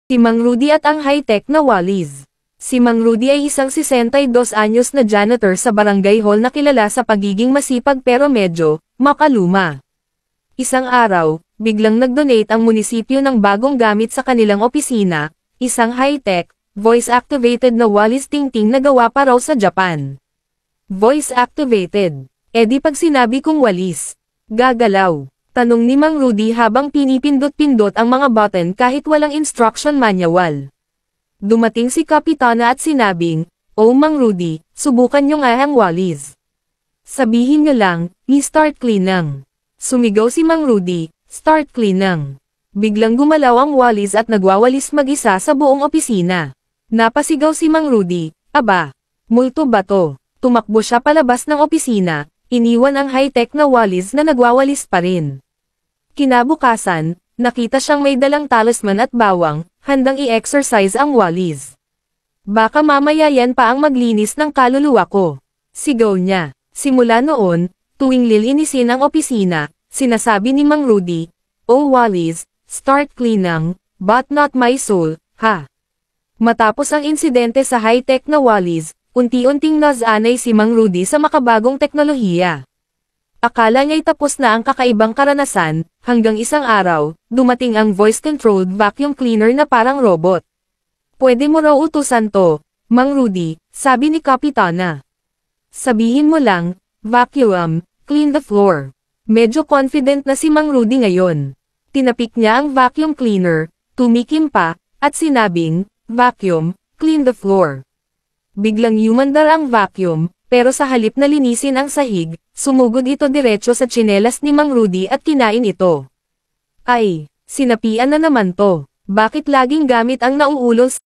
Si Mang Rudy at ang high-tech na Wallis. Si Mang Rudy ay isang 62 anyos na janitor sa barangay hall na kilala sa pagiging masipag pero medyo makaluma. Isang araw, biglang nag-donate ang munisipyo ng bagong gamit sa kanilang opisina, isang high-tech, voice-activated na Wallis Tingting na gawa pa raw sa Japan. Voice-activated. Di pag sinabi kong Wallis, gagalaw. Tanong ni Mang Rudy habang pinipindot-pindot ang mga button kahit walang instruction manual. Dumating si Kapitana at sinabing, "Oh Mang Rudy, subukan nyo nga ang Wallis. Sabihin nyo lang, i-start cleanang." Sumigaw si Mang Rudy, "Start cleanang." Biglang gumalaw ang Wallis at nagwawalis mag-isa sa buong opisina. Napasigaw si Mang Rudy, "Aba, multo ba to?" Tumakbo siya palabas ng opisina, iniwan ang high-tech na Wallis na nagwawalis pa rin. Kinabukasan, nakita siyang may dalang talisman at bawang, handang i-exercise ang Wallis. "Baka mamaya yan pa ang maglinis ng kaluluwa ko." Sigaw niya. Simula noon, tuwing lilinisin ang opisina, sinasabi ni Mang Rudy, "Oh Wallis, start cleanang, but not my soul, ha?" Matapos ang insidente sa high-tech na Wallis, unti-unting nasanay si Mang Rudy sa makabagong teknolohiya. Akala niya'y tapos na ang kakaibang karanasan, hanggang isang araw, dumating ang voice-controlled vacuum cleaner na parang robot. "Pwede mo raw utusan to, Mang Rudy," sabi ni Kapitana. "Sabihin mo lang, vacuum, clean the floor." Medyo confident na si Mang Rudy ngayon. Tinapik niya ang vacuum cleaner, tumikim pa, at sinabing, "Vacuum, clean the floor." Biglang yumandar ang vacuum, pero sa halip na linisin ang sahig, sumugod ito diretso sa tsinelas ni Mang Rudy at kinain ito. "Ay, sinapian na naman to. Bakit laging gamit ang nauulos?"